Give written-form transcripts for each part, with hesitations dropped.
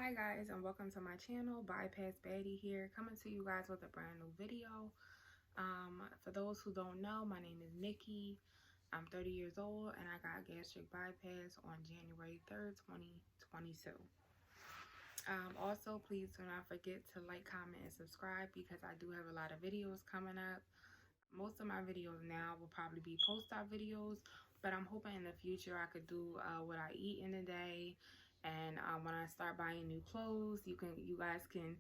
Hi guys, and welcome to my channel. Bypass Baddie here, coming to you guys with a brand new video. For those who don't know, my name is Nikki. I'm 30 years old and I got gastric bypass on January 3rd, 2022. Also, please do not forget to like, comment, and subscribe because I do have a lot of videos coming up. Most of my videos now will probably be post-op videos, but I'm hoping in the future I could do what I eat in a day. And when I start buying new clothes, you guys can,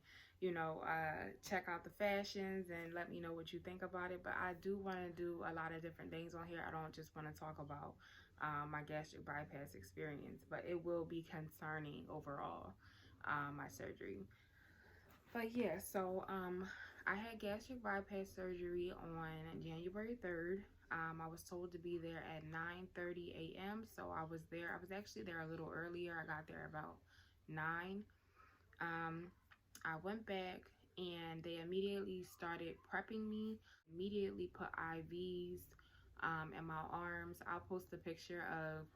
check out the fashions and let me know what you think about it. But I do want to do a lot of different things on here. I don't just want to talk about my gastric bypass experience, but it will be concerning overall, my surgery. But yeah, so I had gastric bypass surgery on January 3rd. I was told to be there at 9:30 a.m. So I was there. I was actually there a little earlier. I got there about 9. I went back and they immediately started prepping me. Immediately put IVs in my arms. I'll post a picture of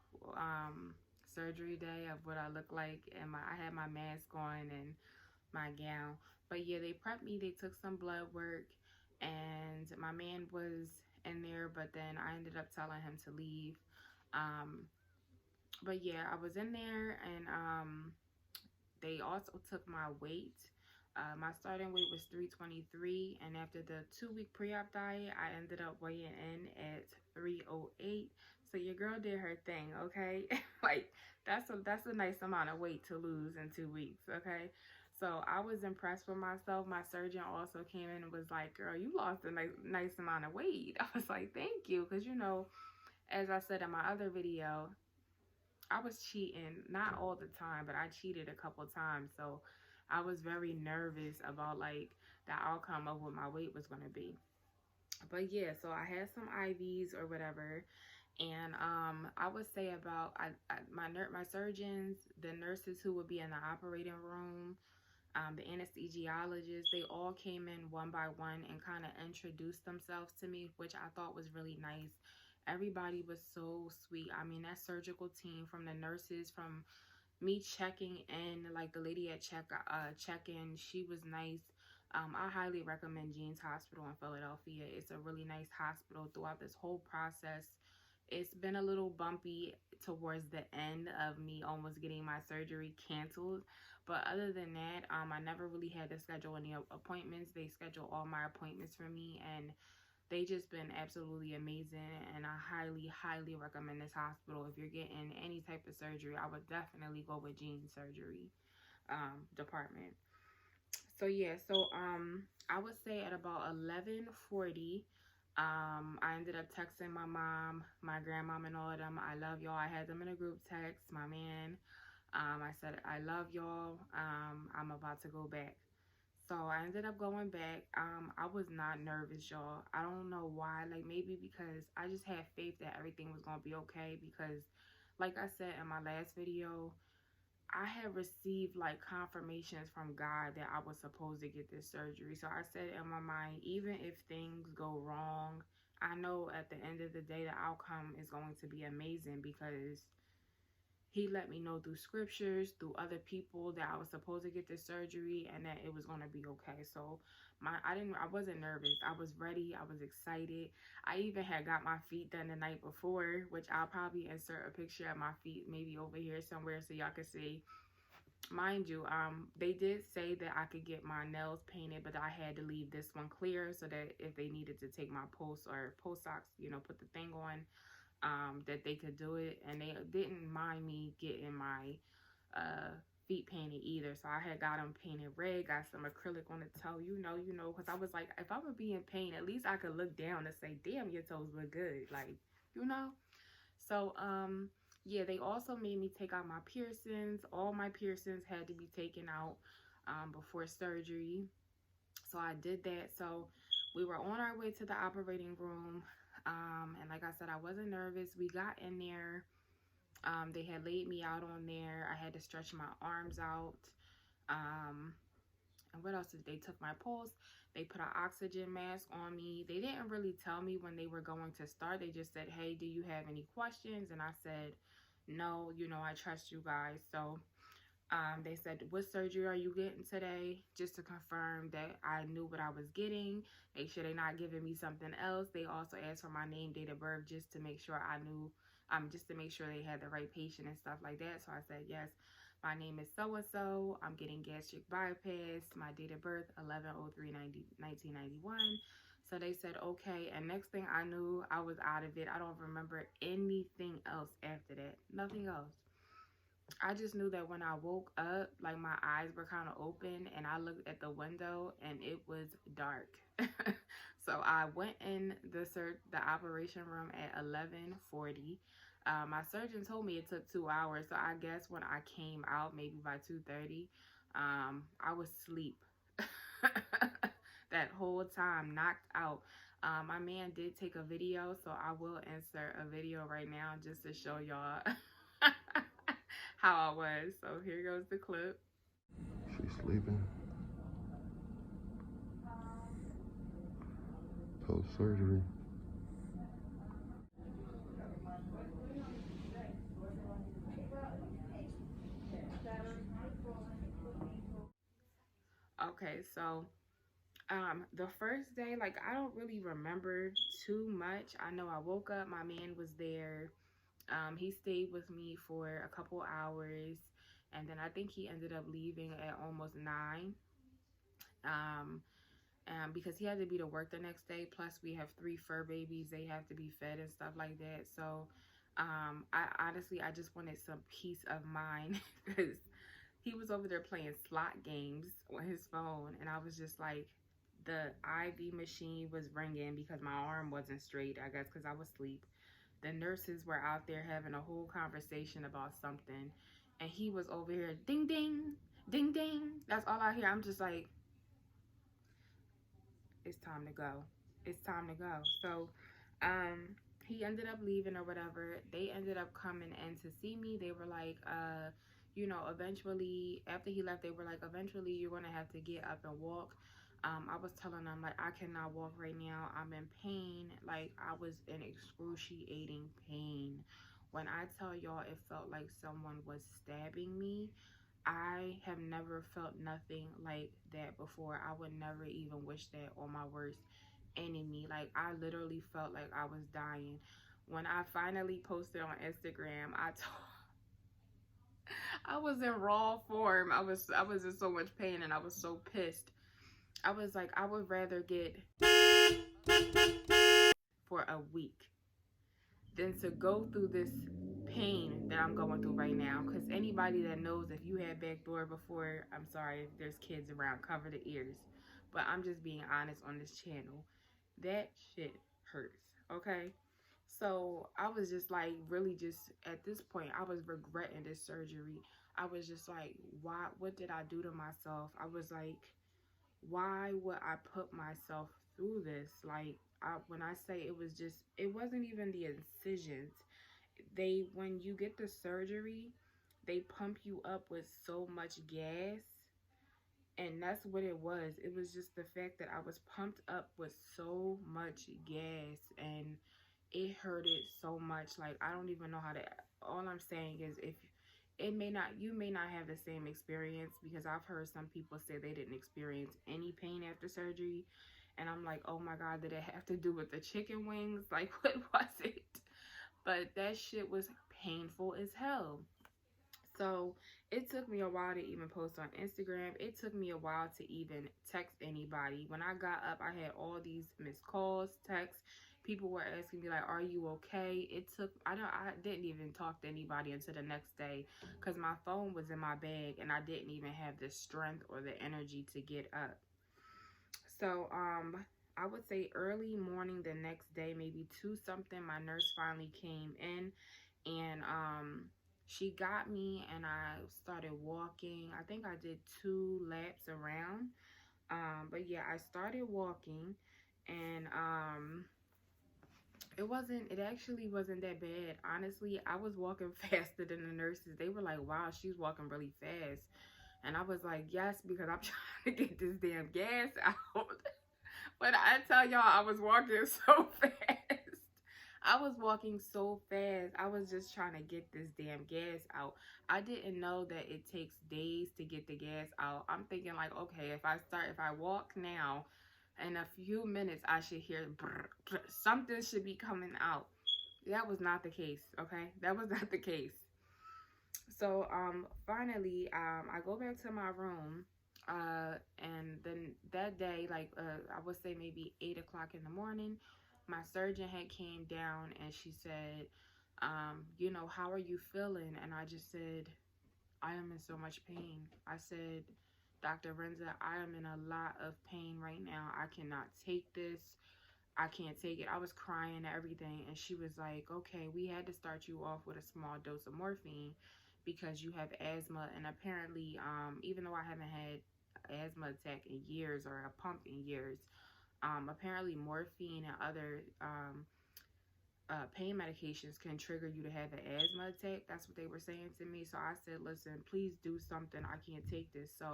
surgery day of what I look like, and I had my mask on and my gown. But yeah, they prepped me. They took some blood work and my man was in there, but then I ended up telling him to leave. But yeah, I was in there and they also took my weight. My starting weight was 323, and after the 2-week pre-op diet, I ended up weighing in at 308. So your girl did her thing, okay? Like that's a nice amount of weight to lose in 2 weeks, okay? So I was impressed with myself. My surgeon also came in and was like, "Girl, you lost a nice amount of weight." I was like, "Thank you," because as I said in my other video, I was cheating, not all the time, but I cheated a couple times. So I was very nervous about like the outcome of what my weight was going to be. But yeah, so I had some IVs or whatever. And I would say about my surgeons, the nurses who would be in the operating room, the anesthesiologists, they all came in one by one and kind of introduced themselves to me, which I thought was really nice. Everybody was so sweet. I mean, that surgical team, from the nurses, from me checking in, like the lady at check-in, she was nice. I highly recommend Jean's Hospital in Philadelphia. It's a really nice hospital. Throughout this whole process, it's been a little bumpy towards the end of me almost getting my surgery canceled. But other than that, I never really had to schedule any appointments. They schedule all my appointments for me, and they just been absolutely amazing. And I highly recommend this hospital. If you're getting any type of surgery, I would definitely go with Jean's surgery department. So yeah, so I would say at about 11:40, I ended up texting my mom, my grandmom, and all of them. "I love y'all." I had them in a group text, my man. I said, "I love y'all. I'm about to go back." So I ended up going back. I was not nervous, y'all. I don't know why. Like maybe because I just had faith that everything was gonna be okay, because like I said in my last video, I had received like confirmations from God that I was supposed to get this surgery. So I said in my mind, even if things go wrong, I know at the end of the day, the outcome is going to be amazing, because he let me know through scriptures, through other people, that I was supposed to get this surgery and that it was going to be okay. So I wasn't nervous. I was ready. I was excited. I even had got my feet done the night before, which I'll probably insert a picture of my feet maybe over here somewhere so y'all can see. Mind you, they did say that I could get my nails painted, but I had to leave this one clear so that if they needed to take my post or post socks, put the thing on, that they could do it. And they didn't mind me getting my feet painted either. So I had got them painted red, got some acrylic on the toe, because I was like, if I would be in pain, at least I could look down and say, "Damn, your toes look good." Like, So, yeah, they also made me take out my piercings. All my piercings had to be taken out before surgery. So I did that. So we were on our way to the operating room. And like I said, I wasn't nervous. We got in there. They had laid me out on there. I had to stretch my arms out. And what else did they took my pulse? They put an oxygen mask on me. They didn't really tell me when they were going to start. They just said, "Hey, do you have any questions?" And I said, "No, I trust you guys." So They said, what surgery are you getting today? Just to confirm that I knew what I was getting. Make sure they're not giving me something else. They also asked for my name, date of birth, just to make sure I knew, just to make sure they had the right patient and stuff like that. So I said, yes, my name is so-and-so. I'm getting gastric bypass. My date of birth, 11/03/1991. So they said, okay. And next thing I knew, I was out of it. I don't remember anything else after that. Nothing else. I just knew that when I woke up, like my eyes were kind of open and I looked at the window and it was dark. So I went in the operation room at 11:40. My surgeon told me it took 2 hours. So I guess when I came out, maybe by 2:30, I was asleep. That whole time, knocked out. My man did take a video, so I will insert a video right now just to show y'all how I was. So here goes the clip. She's sleeping. Post-surgery. Okay, so the first day, like, I don't really remember too much. I know I woke up, my man was there. He stayed with me for a couple hours, and then I think he ended up leaving at almost 9. Because he had to be to work the next day. Plus, we have 3 fur babies; they have to be fed and stuff like that. So, I honestly, I just wanted some peace of mind because he was over there playing slot games on his phone, and I was just like, the IV machine was ringing because my arm wasn't straight, I guess because I was asleep. The nurses were out there having a whole conversation about something, and he was over here, ding, ding, ding, ding. That's all I hear. I'm just like, it's time to go. It's time to go. So, he ended up leaving or whatever. They ended up coming in to see me. They were like, eventually, after he left, they were like, eventually you're going to have to get up and walk. I was telling them, like, I cannot walk right now. I'm in pain. Like, I was in excruciating pain. When I tell y'all, it felt like someone was stabbing me. I have never felt nothing like that before. I would never even wish that on my worst enemy. Like, I literally felt like I was dying. When I finally posted on Instagram, I was in raw form. I was in so much pain and I was so pissed. I was like, I would rather get for a week than to go through this pain that I'm going through right now. Because anybody that knows, if you had backdoor before, I'm sorry if there's kids around, cover the ears. But I'm just being honest on this channel. That shit hurts, okay? So I was just like, really just, at this point, I was regretting this surgery. I was just like, why, what did I do to myself? I was like, why would I put myself through this? Like, when I say it was just, it wasn't even the incisions. When you get the surgery, they pump you up with so much gas. And that's what it was. It was just the fact that I was pumped up with so much gas and it hurted so much. Like, I don't even know how to, all I'm saying is, if you may not have the same experience, because I've heard some people say they didn't experience any pain after surgery. And I'm like, oh my God, did it have to do with the chicken wings? Like, what was it? But that shit was painful as hell. So it took me a while to even post on Instagram. It took me a while to even text anybody. When I got up, I had all these missed calls, texts. People were asking me, like, are you okay? I didn't even talk to anybody until the next day because my phone was in my bag and I didn't even have the strength or the energy to get up. So, I would say early morning the next day, maybe 2 something, my nurse finally came in and, she got me and I started walking. I think I did 2 laps around. But yeah, I started walking and, it actually wasn't that bad. Honestly, I was walking faster than the nurses. They were like, wow, she's walking really fast. And I was like, yes, because I'm trying to get this damn gas out. But I tell y'all, I was walking so fast. I was walking so fast. I was just trying to get this damn gas out. I didn't know that it takes days to get the gas out. I'm thinking like, okay, if I walk now, in a few minutes, I should hear brr, brr, something should be coming out. That was not the case, okay? That was not the case. So finally I go back to my room, and then that day, like I would say maybe 8 o'clock in the morning, my surgeon had came down and she said, you know, how are you feeling? And I just said, I am in so much pain. I said, Dr. Renza, I am in a lot of pain right now. I cannot take this. I can't take it. I was crying and everything. And she was like, okay, we had to start you off with a small dose of morphine because you have asthma. And apparently, even though I haven't had asthma attack in years or a pump in years, apparently morphine and other pain medications can trigger you to have an asthma attack. That's what they were saying to me. So I said, listen, please do something. I can't take this. So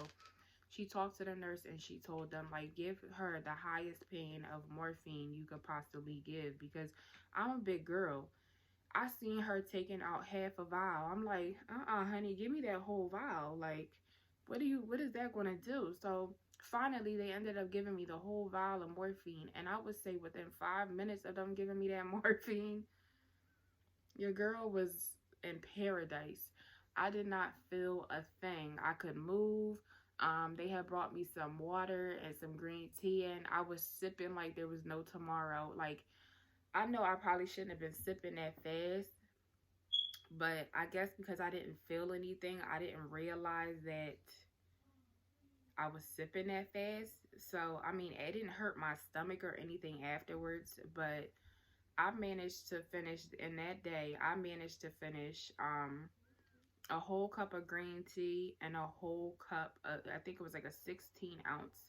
she talked to the nurse and she told them, like, give her the highest pain of morphine you could possibly give, because I'm a big girl. I seen her taking out half a vial. I'm like, honey, give me that whole vial. Like, what is that gonna do? So finally they ended up giving me the whole vial of morphine, and I would say within 5 minutes of them giving me that morphine, your girl was in paradise. I did not feel a thing. I could move. They had brought me some water and some green tea, and I was sipping like there was no tomorrow. Like, I know I probably shouldn't have been sipping that fast, but I guess because I didn't feel anything, I didn't realize that I was sipping that fast. So, I mean, it didn't hurt my stomach or anything afterwards, but I managed to finish, in that day, I managed to finish a whole cup of green tea and a whole cup of, I think it was like a 16-ounce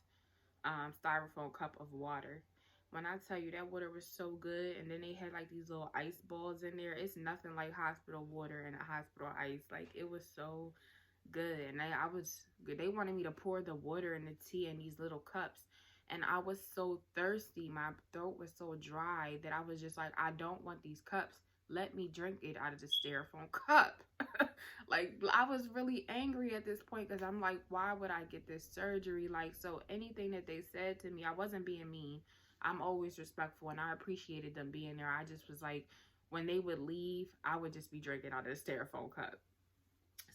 styrofoam cup of water. When I tell you that water was so good, and then they had like these little ice balls in there. It's nothing like hospital water and a hospital ice. Like, it was so good. And they wanted me to pour the water and the tea in these little cups. And I was so thirsty. My throat was so dry that I was just like, I don't want these cups. Let me drink it out of the styrofoam cup. Like, I was really angry at this point because I'm like, why would I get this surgery? Like, so anything that they said to me, I wasn't being mean. I'm always respectful, and I appreciated them being there. I just was like, when they would leave, I would just be drinking out of the styrofoam cup.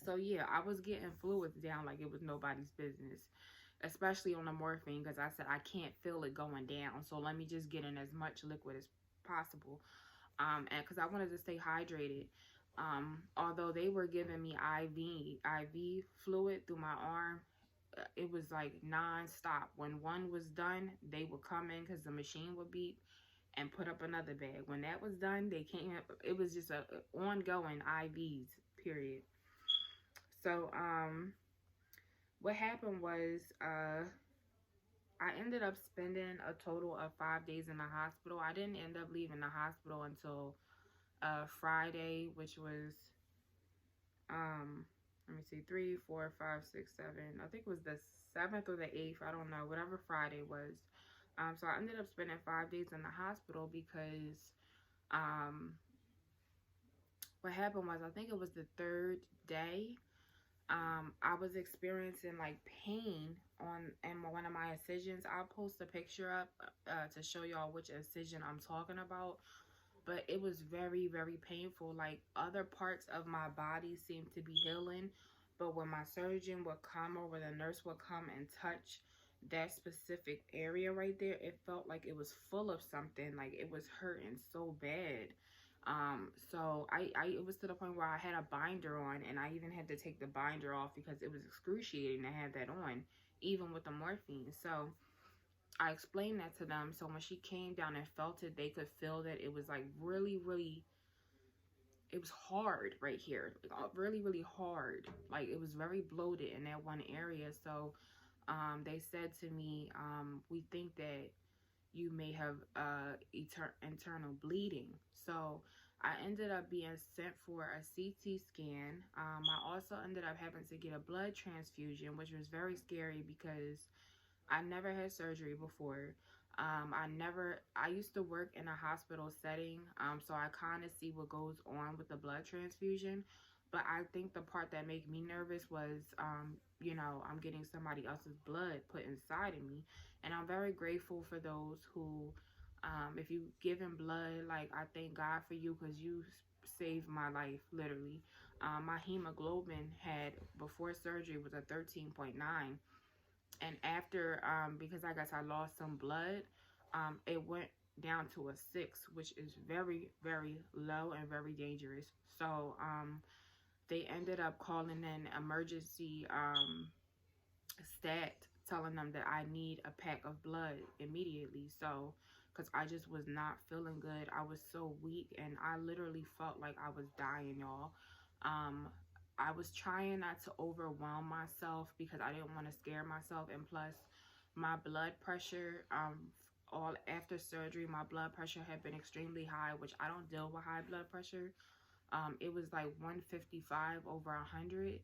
So yeah, I was getting fluids down like it was nobody's business, especially on the morphine, because I said I can't feel it going down. So let me just get in as much liquid as possible, and because I wanted to stay hydrated. Although they were giving me IV fluid through my arm, it was like non-stop. When one was done, they would come in because the machine would beep and put up another bag. When that was done, they came. It was just a ongoing IVs period. So what happened was I ended up spending a total of 5 days in the hospital. I didn't end up leaving the hospital until Friday, which was let me see, 3, 4, 5, 6, 7. I think it was the 7th or the 8th. I don't know, whatever Friday was. So I ended up spending 5 days in the hospital because what happened was, I think it was the third day, I was experiencing like pain in one of my incisions. I'll post a picture up to show y'all which incision I'm talking about. But it was very, very painful. Like, other parts of my body seemed to be healing, but when my surgeon would come, or when the nurse would come and touch that specific area right there, it felt like it was full of something. Like, it was hurting so bad. So it was to the point where I had a binder on, and I even had to take the binder off because it was excruciating to have that on, even with the morphine. So I explained that to them. So when she came down and felt it, they could feel that it was like really, really, it was hard right here. Like, really, really hard. Like, it was very bloated in that one area. So they said to me, we think that you may have internal bleeding. So I ended up being sent for a CT scan. I also ended up having to get a blood transfusion, which was very scary because I never had surgery before. I used to work in a hospital setting, so I kind of see what goes on with the blood transfusion. But I think the part that made me nervous was, I'm getting somebody else's blood put inside of me. And I'm very grateful for those who, if you giving blood, like, I thank God for you because you saved my life, literally. My hemoglobin had, before surgery, was a 13.9, and after, because I guess I lost some blood, it went down to a 6, which is very, very low and very dangerous. So they ended up calling in emergency stat, telling them that I need a pack of blood immediately. So because I just was not feeling good, I was so weak, and I literally felt like I was dying, y'all. um I was trying not to overwhelm myself because I didn't want to scare myself, and plus my blood pressure, all after surgery, my blood pressure had been extremely high, which I don't deal with high blood pressure. It was like 155 over 100,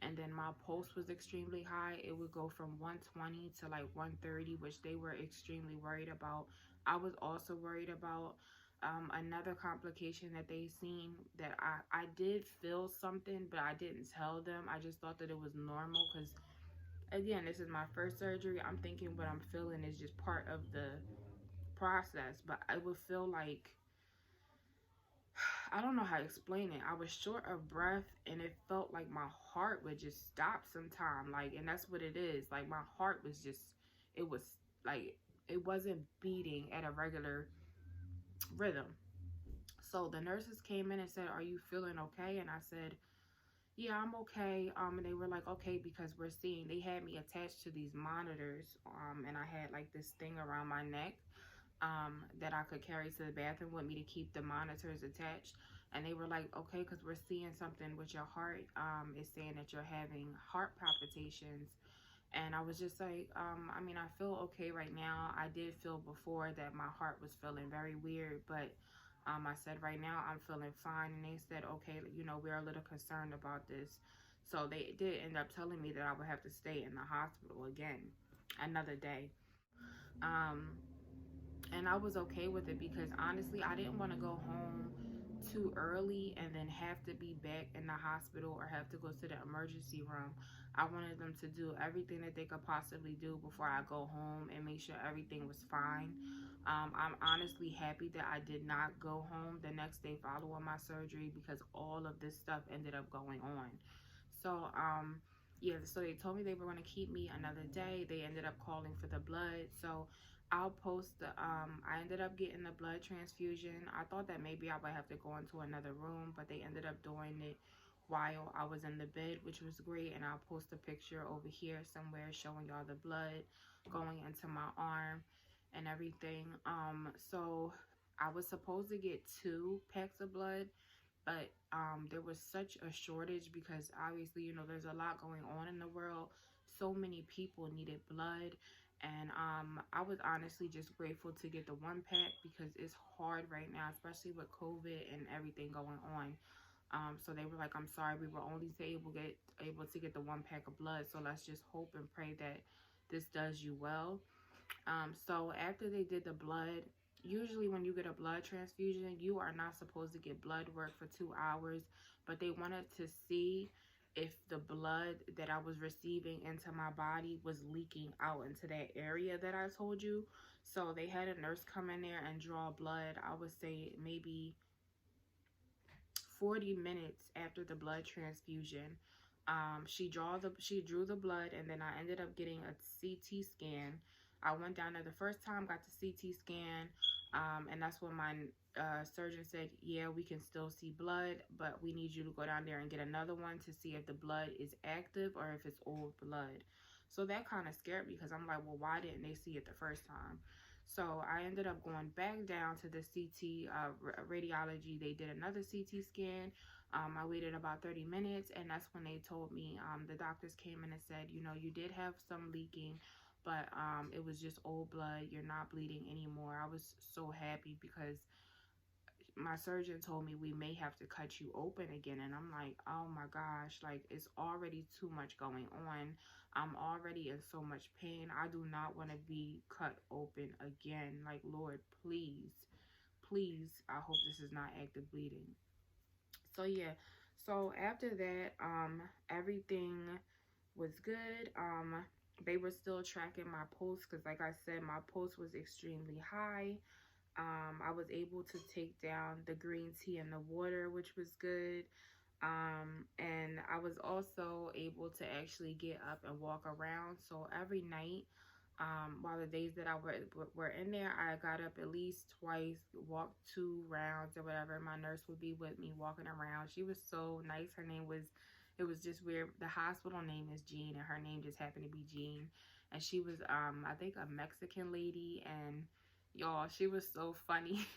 and then my pulse was extremely high. It would go from 120 to like 130, which they were extremely worried about. I was also worried about another complication that they seen, that I did feel something, but I didn't tell them. I just thought that it was normal because, again, this is my first surgery. I'm thinking what I'm feeling is just part of the process, but I would feel like, I don't know how to explain it. I was short of breath, and it felt like my heart would just stop sometime. Like, and that's what it is. Like, my heart was just, it was like, it wasn't beating at a regular rhythm. So the nurses came in and said, "Are you feeling okay?" And I said, "Yeah, I'm okay." And they were like, "Okay," because we're seeing, they had me attached to these monitors, and I had like this thing around my neck, that I could carry to the bathroom with me to keep the monitors attached. And they were like, "Okay, because we're seeing something with your heart. It's saying that you're having heart palpitations." And I was just like, I mean, I feel okay right now. I did feel before that my heart was feeling very weird, but I said, right now I'm feeling fine. And they said, "Okay, we're a little concerned about this." So they did end up telling me that I would have to stay in the hospital again another day. Um, and I was okay with it because, honestly, I didn't want to go home too early and then have to be back in the hospital or have to go to the emergency room. I wanted them to do everything that they could possibly do before I go home and make sure everything was fine. I'm honestly happy that I did not go home the next day following my surgery because all of this stuff ended up going on. So, yeah, so they told me they were going to keep me another day. They ended up calling for the blood. So I'll post the, I ended up getting the blood transfusion. I thought that maybe I would have to go into another room, but they ended up doing it while I was in the bed, which was great. And I'll post a picture over here somewhere showing y'all the blood going into my arm and everything. So I was supposed to get 2 packs of blood, but there was such a shortage because, obviously, there's a lot going on in the world. So many people needed blood, and I was honestly just grateful to get the 1 pack because it's hard right now, especially with COVID and everything going on. So they were like, "I'm sorry, we were only able to get the 1 pack of blood, so let's just hope and pray that this does you well." So after they did the blood, usually when you get a blood transfusion, you are not supposed to get blood work for 2 hours, but they wanted to see if the blood that I was receiving into my body was leaking out into that area that I told you. So they had a nurse come in there and draw blood. I would say maybe 40 minutes after the blood transfusion. She drew the blood, and then I ended up getting a CT scan. I went down there the first time, got the CT scan, and that's when my surgeon said, "Yeah, we can still see blood, but we need you to go down there and get another one to see if the blood is active or if it's old blood." So that kind of scared me because I'm like, well, why didn't they see it the first time? So I ended up going back down to the CT radiology. They did another CT scan. I waited about 30 minutes, and that's when they told me, the doctors came in and said, "You did have some leaking, but it was just old blood. You're not bleeding anymore." I was so happy because my surgeon told me we may have to cut you open again, and I'm like, oh my gosh, like, it's already too much going on. I'm already in so much pain. I do not want to be cut open again. Like, Lord, please, please, I hope this is not active bleeding. So yeah, so after that, everything was good. They were still tracking my pulse because, like I said, my pulse was extremely high. I was able to take down the green tea and the water, which was good. And I was also able to actually get up and walk around. So every night, while the days that I were in there, I got up at least twice, walked 2 rounds or whatever. My nurse would be with me walking around. She was so nice. Her name was, it was just weird. The hospital name is Jean, and her name just happened to be Jean. And she was, I think, a Mexican lady, and y'all, she was so funny.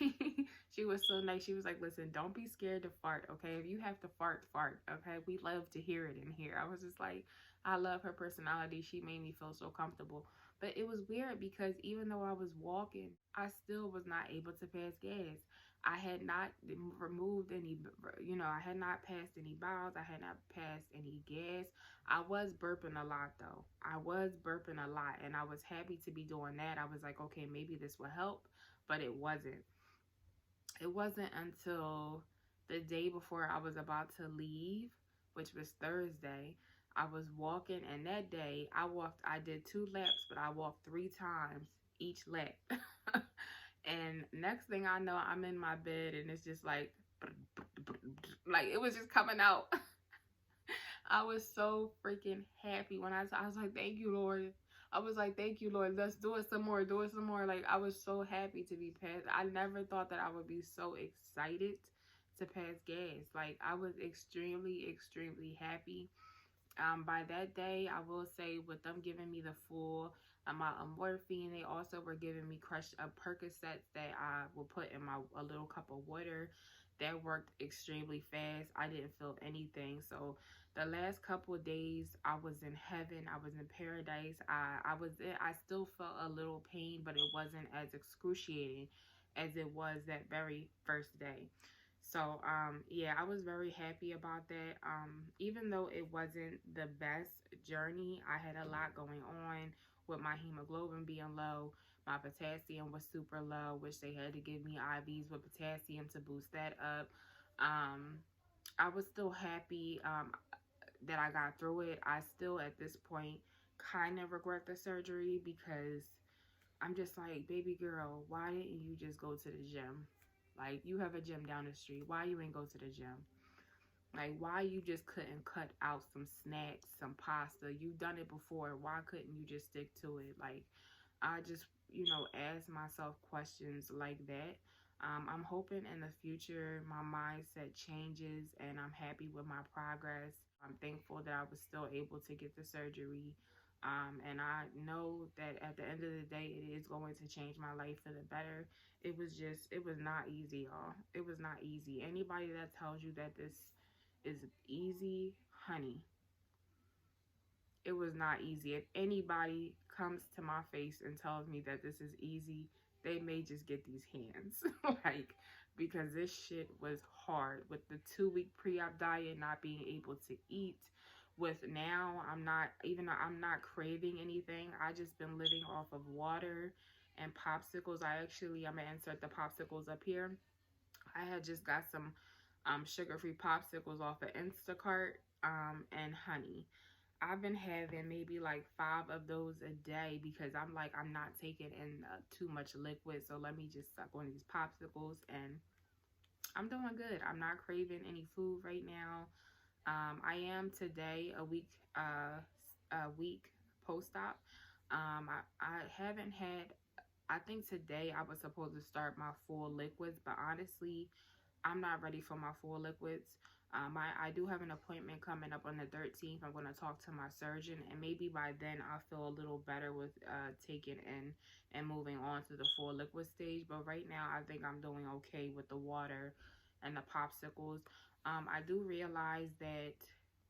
She was so nice. She was like, listen, don't be scared to fart, okay? If you have to fart, fart, okay? We love to hear it in here. I was just like, I love her personality. She made me feel so comfortable. But it was weird because even though I was walking, I still was not able to pass gas. I had not removed any, I had not passed any bowels. I had not passed any gas. I was burping a lot though. I was burping a lot, and I was happy to be doing that. I was like, okay, maybe this will help, but it wasn't. It wasn't until the day before I was about to leave, which was Thursday. I was walking, and that day I did 2 laps, but I walked 3 times each lap. And next thing I know, I'm in my bed, and it's just like it was just coming out. I was so freaking happy when I was like, thank you, Lord. I was like, thank you, Lord. Let's do it some more. Do it some more. Like, I was so happy to be passed. I never thought that I would be so excited to pass gas. Like, I was extremely, extremely happy. By that day, I will say, with them giving me the full amount of morphine, they also were giving me crushed up Percocets that I will put in a little cup of water. That worked extremely fast. I didn't feel anything. So the last couple of days, I was in heaven. I was in paradise. I still felt a little pain, but it wasn't as excruciating as it was that very first day. So, yeah, I was very happy about that. Even though it wasn't the best journey, I had a lot going on with my hemoglobin being low. My potassium was super low, which they had to give me IVs with potassium to boost that up. Um, I was still happy that I got through it. I still, at this point, kind of regret the surgery because I'm just like, baby girl, why didn't you just go to the gym? Like, you have a gym down the street. Why you ain't go to the gym? Like, why you just couldn't cut out some snacks, some pasta? You've done it before. Why couldn't you just stick to it? Like, I just, ask myself questions like that. I'm hoping in the future my mindset changes and I'm happy with my progress. I'm thankful that I was still able to get the surgery. And I know that at the end of the day, it is going to change my life for the better. It was not easy, y'all. It was not easy. Anybody that tells you that this is easy, honey, it was not easy. If anybody comes to my face and tells me that this is easy, they may just get these hands. Like, because this shit was hard with the 2 week pre-op diet, not being able to eat. With now, I'm not craving anything. I just been living off of water and popsicles. I'm gonna insert the popsicles up here. I had just got some sugar-free popsicles off of Instacart and honey. I've been having maybe like 5 of those a day because I'm not taking in too much liquid. So let me just suck on these popsicles, and I'm doing good. I'm not craving any food right now. I am today a week post-op. I haven't had. I think today I was supposed to start my full liquids, but honestly, I'm not ready for my full liquids. I do have an appointment coming up on the 13th. I'm going to talk to my surgeon, and maybe by then I'll feel a little better with taking in and moving on to the full liquid stage. But right now, I think I'm doing okay with the water and the popsicles. I do realize that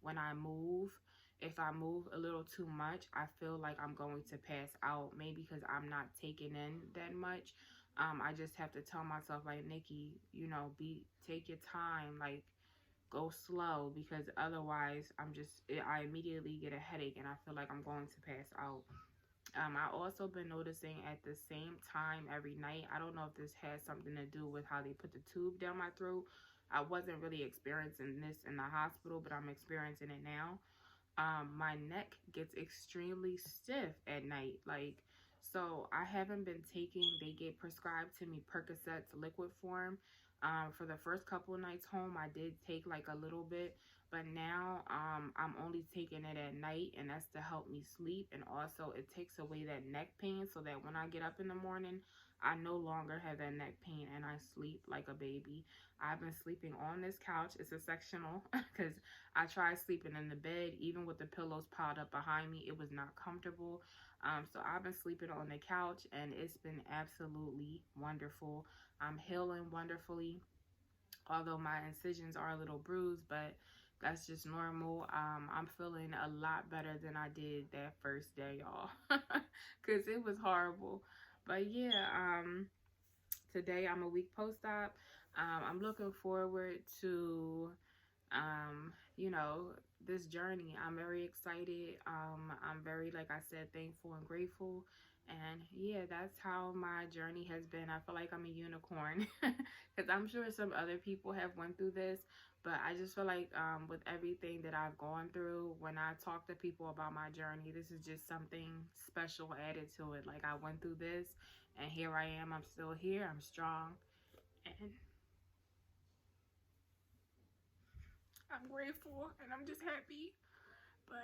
when I move, if I move a little too much, I feel like I'm going to pass out, maybe because I'm not taking in that much. I just have to tell myself, like, Nikki, take your time. Like, go slow, because otherwise I immediately get a headache and I feel like I'm going to pass out. I also been noticing at the same time every night. I don't know if this has something to do with how they put the tube down my throat. I wasn't really experiencing this in the hospital, but I'm experiencing it now. My neck gets extremely stiff at night. Like, so I haven't been taking, they get prescribed to me Percocets liquid form. For the first couple of nights home, I did take like a little bit, but now I'm only taking it at night, and that's to help me sleep. And also, it takes away that neck pain so that when I get up in the morning, I no longer have that neck pain and I sleep like a baby. I've been sleeping on this couch. It's a sectional because I tried sleeping in the bed, even with the pillows piled up behind me. It was not comfortable. So I've been sleeping on the couch, and it's been absolutely wonderful. I'm healing wonderfully, although my incisions are a little bruised, but that's just normal. I'm feeling a lot better than I did that first day, y'all, because it was horrible. But yeah, today I'm a week post-op. I'm looking forward to you know, this journey. I'm very excited. I'm very, like I said, thankful and grateful. And yeah, that's how my journey has been. I feel like I'm a unicorn because I'm sure some other people have went through this, but I just feel like with everything that I've gone through, when I talk to people about my journey, this is just something special added to it. Like, I went through this, and here I am. I'm still here. I'm strong, and I'm grateful, and I'm just happy. But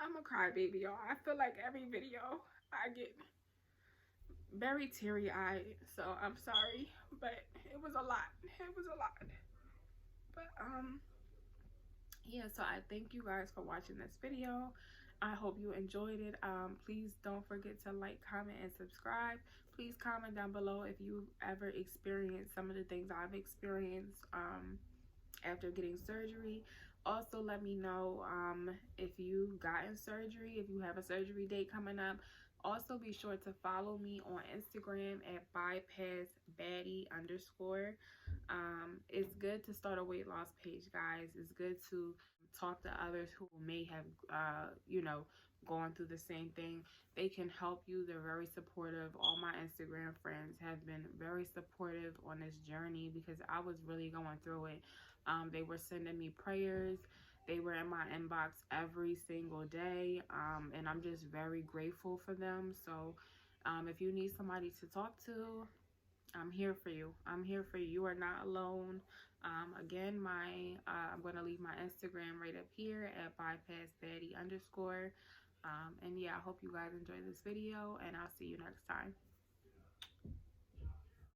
I'm a crybaby, y'all. I feel like every video I get very teary-eyed. So I'm sorry, but it was a lot. It was a lot. But yeah, so I thank you guys for watching this video. I hope you enjoyed it. Please don't forget to like, comment, and subscribe. Please comment down below if you ever experienced some of the things I've experienced after getting surgery. Also, let me know if you've gotten surgery, if you have a surgery date coming up. Also, be sure to follow me on Instagram at bypassbaddie_. It's good to start a weight loss page, guys. It's good to talk to others who may have, gone through the same thing. They can help you. They're very supportive. All my Instagram friends have been very supportive on this journey because I was really going through it. They were sending me prayers. They were in my inbox every single day, and I'm just very grateful for them. So if you need somebody to talk to, I'm here for you. I'm here for you. You are not alone. Again, I'm going to leave my Instagram right up here at bypassbaddie_. And yeah, I hope you guys enjoyed this video, and I'll see you next time.